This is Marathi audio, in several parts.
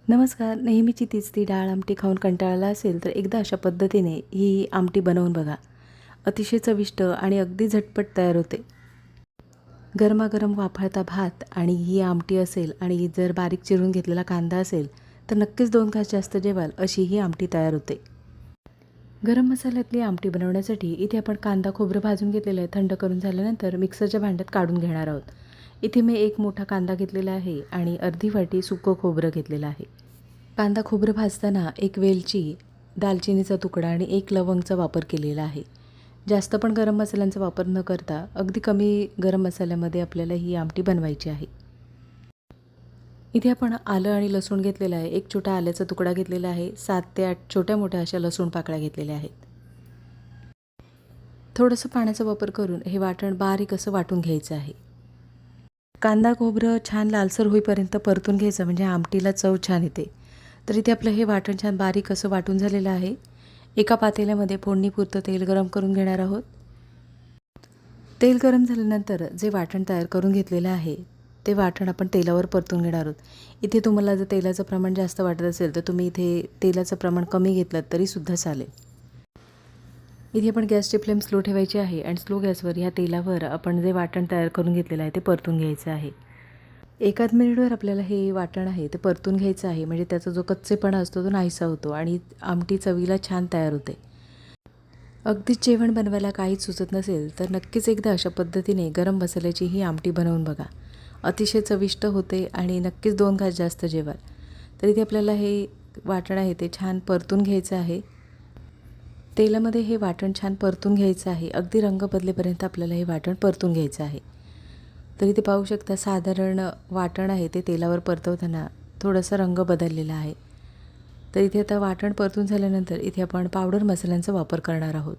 नमस्कार. नेहमीची तीच ती डाळ आमटी खाऊन कंटाळला असेल तर एकदा अशा पद्धतीने ही आमटी बनवून बघा. अतिशय चविष्ट आणि अगदी झटपट तयार होते. गरमागरम वाफळता भात आणि ही आमटी असेल आणि जर बारीक चिरून घेतलेला कांदा असेल तर नक्कीच 2 घास जास्त जेवाल अशी ही आमटी तयार होते. गरम मसाल्यातली आमटी बनवण्यासाठी इथे आपण कांदा खोबरं भाजून घेतलेलं आहे. थंड करून झाल्यानंतर मिक्सरच्या भांड्यात काढून घेणार आहोत. इथे मी 1 मोठा कांदा घेतलेला आहे आणि अर्धी वाटी सुकं खोबरं घेतलेलं आहे. कांदा खोबरं भाजताना 1 वेलची, दालचिनीचा तुकडा आणि 1 लवंगचा वापर केलेला आहे. जास्त पण गरम मसाल्यांचा वापर न करता अगदी कमी गरम मसाल्यामध्ये आपल्याला ही आमटी बनवायची आहे. इथे आपण आलं आणि लसूण घेतलेलं आहे. 1 छोटा आल्याचा तुकडा घेतलेला आहे. 7 ते 8 छोट्या-मोठ्या अशा लसूण पाकळ्या घेतलेल्या आहेत. थोडंसं पाण्याचा वापर करून हे वाटण बारीक असं वाटून घ्यायचं आहे. कांदा खोबरं छान लालसर होईपर्यंत परतून घ्यायचं म्हणजे आमटीला चव छान येते. तर इथे आपलं हे वाटण छान बारीक असं वाटून झालेलं आहे. एका पातेल्यामध्ये फोडणीपुरतं तेल गरम करून घेणार आहोत. तेल गरम झाल्यानंतर जे वाटण तयार करून घेतलेलं आहे ते वाटण आपण तेलावर परतून घेणार आहोत. इथे तुम्हाला जर तेलाचं प्रमाण जास्त वाटत असेल तर तुम्ही इथे तेलाचं प्रमाण कमी घेतलं तरीसुद्धा चालेल. इथे आपण गॅसची फ्लेम स्लो ठेवायची आहे आणि स्लो गॅसवर ह्या तेलावर आपण जे वाटण तयार करून घेतलेलं आहे ते परतून घ्यायचं आहे. 1 मिनिटवर आपल्याला हे वाटण आहे ते परतून घ्यायचं आहे म्हणजे त्याचा जो कच्चेपणा असतो तो नाहीसा होतो आणि आमटी चवीला छान तयार होते. अगदीच जेवण बनवायला काहीच सुचत नसेल तर नक्कीच एकदा अशा पद्धतीने गरम मसाल्याची ही आमटी बनवून बघा. अतिशय चविष्ट होते आणि नक्कीच 2 घास जास्त जेवाल. तर इथे आपल्याला हे वाटण आहे ते छान परतून घ्यायचं आहे. तेलामध्ये हे वाटण छान परतून घ्यायचं आहे. अगदी रंग बदलेपर्यंत आपल्याला हे वाटण परतून घ्यायचं आहे. तर इथे पाहू शकता साधारण वाटण आहे ते तेलावर परतवताना थोडासा रंग बदललेला आहे. तर इथे आता वाटण परतून झाल्यानंतर इथे आपण पावडर मसाल्यांचा वापर करणार आहोत.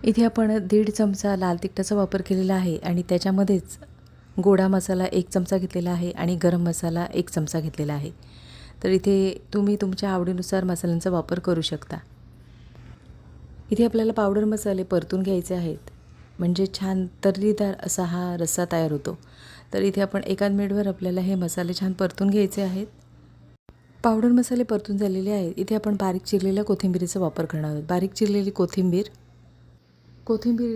इथे आपण 1.5 चमचा लाल तिखटाचा वापर केलेला आहे आणि त्याच्यामध्येच गोडा मसाला 1 चमचा घेतलेला आहे आणि गरम मसाला 1 चमचा घेतलेला आहे. तर इथे तुम्ही तुमच्या आवडीनुसार मसाल्यांचा वापर करू शकता. इथे आपल्याला पावडर मसाले परतून घ्यायचे आहेत म्हणजे छान तर्रीदार असा हा रस्सा तयार होतो. तर इथे आपण 1 मिनिटभर आपल्याला हे मसाले छान परतून घ्यायचे आहेत. पावडर मसाले परतून झालेले आहेत. इथे आपण बारीक चिरलेल्या कोथिंबीरीचा वापर करणार आहोत. बारीक चिरलेली कोथिंबीर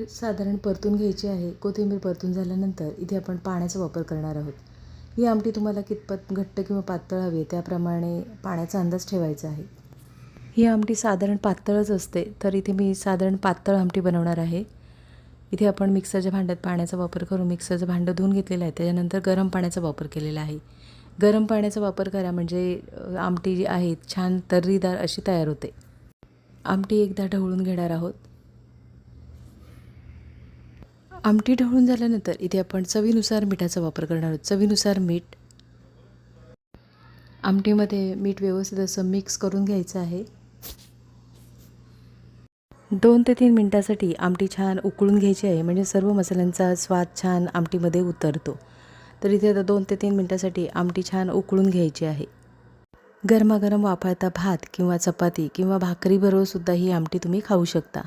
साधारण परतून घ्यायची आहे. कोथिंबीर परतून झाल्यानंतर इथे आपण पाण्याचा वापर करणार आहोत. ही आमटी तुम्हाला कितपत घट्ट किंवा पातळ हवी आहे त्याप्रमाणे पाण्याचा अंदाज ठेवायचा आहे. ही आमटी साधारण पातळच असते तर इथे मी साधारण पातळ आमटी बनवणार आहे. इथे आपण मिक्सरच्या भांड्यात पाण्याचा वापर करून मिक्सरचं भांडं धुवून घेतलेलं आहे. त्याच्यानंतर गरम पाण्याचा वापर केलेला आहे. गरम पाण्याचा वापर करा म्हणजे आमटी जी आहे छान तर्रीदार अशी तयार होते. आमटी एकदा ढवळून घेणार आहोत. आमटी ढवळून झाल्यानंतर इथे आपण चवीनुसार मिठाचा वापर करणार आहोत. चवीनुसार मीठ. आमटीमध्ये मीठ व्यवस्थित असं मिक्स करून घ्यायचं आहे. 2 ते 3 मिनिटासाठी आमटी छान उकळून घ्यायची आहे म्हणजे सर्व मसाल्यांचा स्वाद छान आमटीमध्ये उतरतो. तर इथे आता 2 ते 3 मिनिटासाठी आमटी छान उकळून घ्यायची आहे. गरमागरम वाफळता भात किंवा चपाती किंवा भाकरीबरोबरसुद्धा ही आमटी तुम्ही खाऊ शकता.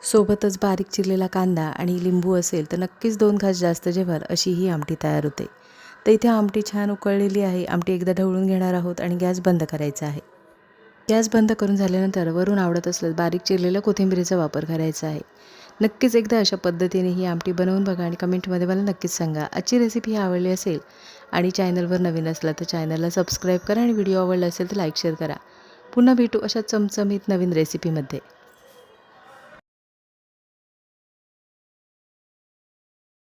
सोबतच बारीक चिरलेला कांदा आणि लिंबू असेल तर नक्कीच 2 घास जास्त जेवाल अशी ही आमटी तयार होते. तर इथे आमटी छान उकळलेली आहे. आमटी एकदा ढवळून घेणार आहोत आणि गॅस बंद करायचा आहे. गॅस बंद करून झाल्यानंतर वरून आवडत असल्यास बारीक चिरलेल्या कोथिंबीरीचा वापर करायचा आहे. नक्कीच एकदा अशा पद्धतीने ही आमटी बनवून बघा आणि कमेंटमध्ये मला नक्कीच सांगा. आजची रेसिपी आवडली असेल आणि चॅनलवर नवीन असला तर चॅनलला सबस्क्राईब करा आणि व्हिडिओ आवडला असेल तर लाईक शेअर करा. पुन्हा भेटू अशा चमचमीत नवीन रेसिपीमध्ये.